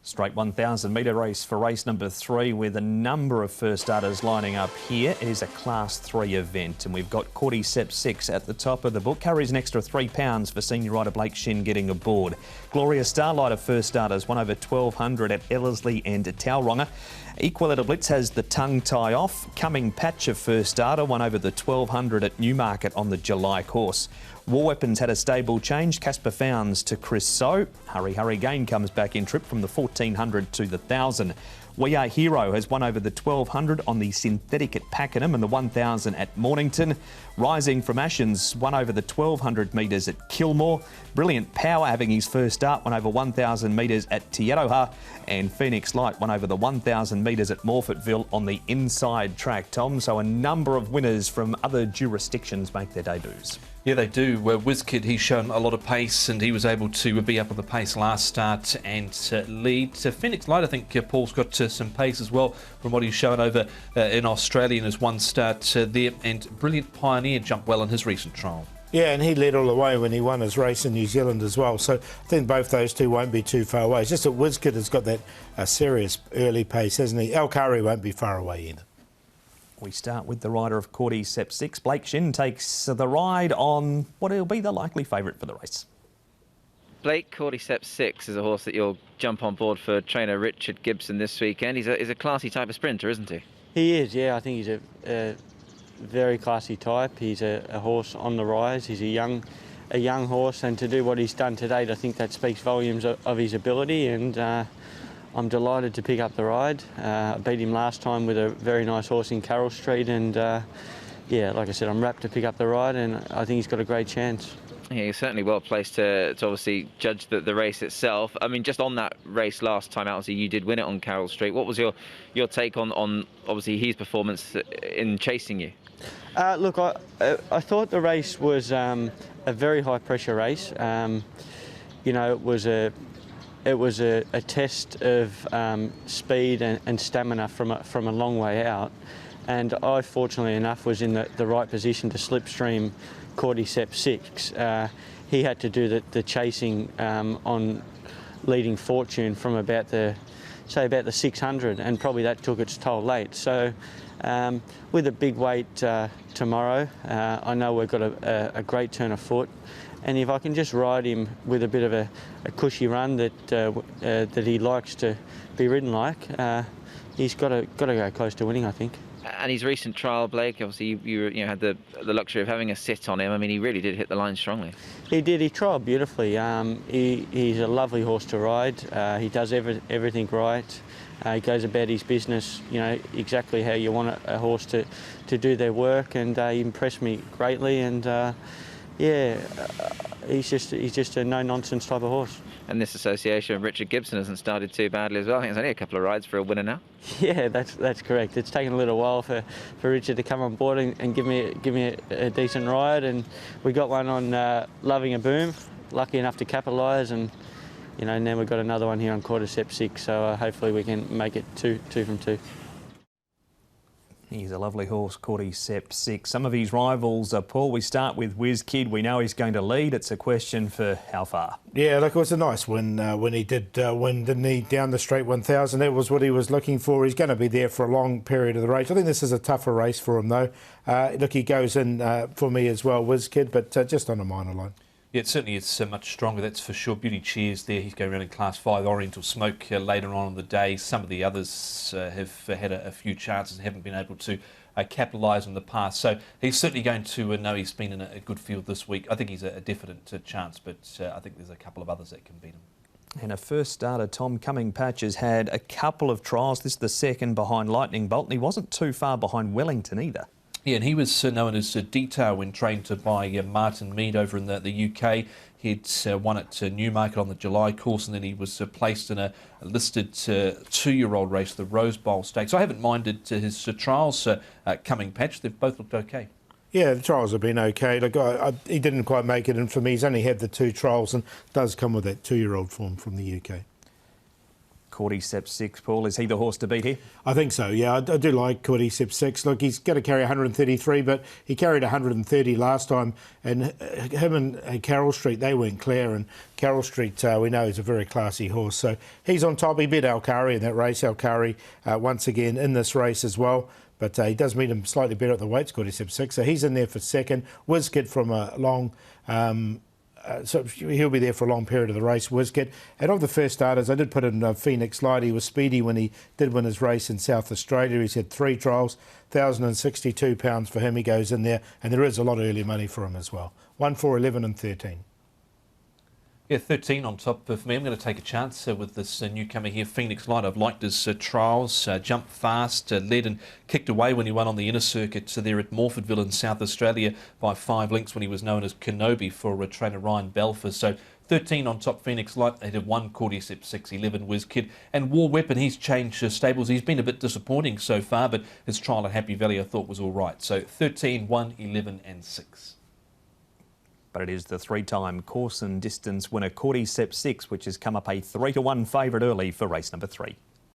Straight 1,000 metre race for race number 3 with a number of first starters lining up here. It is a Class 3 event and we've got Cordyceps 6 at the top of the book. Carries an extra £3 for senior rider Blake Shin getting aboard. Gloria Starlight of first starters won over 1,200 at Ellerslie and Tauranga. Equalita Blitz has the tongue tie off. Coming Patch of first starter won over the 1,200 at Newmarket on the July course. War Weapons had a stable change. Casper Founds to Chris So. Hurry Gain comes back in trip from the 1,400 to the 1,000. We Are Hero has won over the 1,200 on the synthetic at Pakenham and the 1,000 at Mornington. Rising from Ashes won over the 1,200 metres at Kilmore. Brilliant Power having his first start won over 1,000 metres at Te Aroha. And Phoenix Light won over the 1,000 metres at Morfettville on the inside track, Tom. So a number of winners from other jurisdictions make their debuts. Yeah, they do. WizKid, he's shown a lot of pace and he was able to be up on the pace last start and lead. Phoenix Light, I think Paul's got some pace as well from what he's shown over in Australia in his one start there. And Brilliant Pioneer jumped well in his recent trial. Yeah, and he led all the way when he won his race in New Zealand as well. So I think both those two won't be too far away. It's just that WizKid has got that serious early pace, hasn't he? Alkari won't be far away either. We start with the rider of Cordyceps 6. Blake Shin takes the ride on what will be the likely favourite for the race. Blake, Cordyceps 6 is a horse that you'll jump on board for trainer Richard Gibson this weekend. He's a classy type of sprinter, isn't he? He is, yeah. I think he's a very classy type. He's a horse on the rise. He's a young horse, and to do what he's done to date, I think that speaks volumes of his ability, and I'm delighted to pick up the ride. I beat him last time with a very nice horse in Carroll Street, and yeah, like I said, I'm rapt to pick up the ride, and I think he's got a great chance. Yeah, he's certainly well placed to obviously judge the race itself. I mean, just on that race last time out, obviously you did win it on Carroll Street. What was your take on obviously his performance in chasing you? Look, I thought the race was a very high pressure race. You know, it was a test of speed and stamina from a long way out, and I fortunately enough was in the right position to slipstream Cordyceps 6. He had to do the chasing on leading Fortune from about the 600, and probably that took its toll late. So with a big weight tomorrow, I know we've got a great turn of foot, and if I can just ride him with a bit of a cushy run that he likes to be ridden like, he's got to go close to winning, I think. And his recent trial, Blake, obviously you had the luxury of having a sit on him. I mean, he really did hit the line strongly. He did. He trialled beautifully. He's a lovely horse to ride. He does everything right. He goes about his business, you know, exactly how you want a horse to do their work, and he impressed me greatly. And yeah, he's just a no-nonsense type of horse. And this association with Richard Gibson hasn't started too badly as well. I think it's only a couple of rides for a winner now. Yeah, that's correct. It's taken a little while for Richard to come on board and give me a decent ride, and we got one on Loving a Boom. Lucky enough to capitalise, and you know, now we've got another one here on Cordyceps 6. So hopefully we can make it two from two. He's a lovely horse, Cordyceps 6. Some of his rivals are Paul. We start with WizKid. We know he's going to lead. It's a question for how far. Yeah, look, it was a nice win when he did win, didn't he, down the straight 1,000. That was what he was looking for. He's going to be there for a long period of the race. I think this is a tougher race for him, though. Look, he goes in for me as well, WizKid, but just on a minor line. Yeah, it certainly is much stronger, that's for sure. Beauty Cheers there, he's going around in Class 5. Oriental Smoke later on in the day. Some of the others have had a few chances and haven't been able to capitalise on the past. So he's certainly going to know he's been in a good field this week. I think he's a definite chance, but I think there's a couple of others that can beat him. And a first starter, Tom Coming Patch, has had a couple of trials. This is the second behind Lightning Bolt, and he wasn't too far behind Wellington either. Yeah, and he was known as Detail when trained by Martin Mead over in the UK. He'd won at Newmarket on the July course, and then he was placed in a listed two-year-old race, the Rose Bowl Stakes. So I haven't minded his trials Coming Patch. They've both looked okay. Yeah, the trials have been okay. Look, he didn't quite make it in for me. He's only had the two trials and does come with that two-year-old form from the UK. Cordyceps 6, Paul, is he the horse to beat here? I think so, yeah. I do like Cordyceps 6. Look, he's going to carry 133, but he carried 130 last time. And him and Carroll Street, they went clear. And Carroll Street, we know, is a very classy horse. So he's on top. He beat Alkari in that race. Alkari, once again, in this race as well. But he does meet him slightly better at the weights, Cordyceps 6. So he's in there for second. WizKid from a long... so he'll be there for a long period of the race, WizKid. And of the first starters, I did put in Phoenix Light. He was speedy when he did win his race in South Australia. He's had 3 trials, £1,062 for him. He goes in there, and there is a lot of early money for him as well. 1, 4, 11 and 13. Yeah, 13 on top for me. I'm going to take a chance with this newcomer here, Phoenix Light. I've liked his trials, jumped fast, led and kicked away when he won on the inner circuit there at Morfordville in South Australia by 5 lengths when he was known as Kenobi for trainer Ryan Belfer. So 13 on top, Phoenix Light. They did 1 Cordyceps 6, 11 WizKid. And War Weapon, he's changed stables. He's been a bit disappointing so far, but his trial at Happy Valley I thought was all right. So 13, 1, 11 and 6. But it is the 3-time course and distance winner Cordyceps 6, which has come up a 3-to-1 favourite early for race number 3.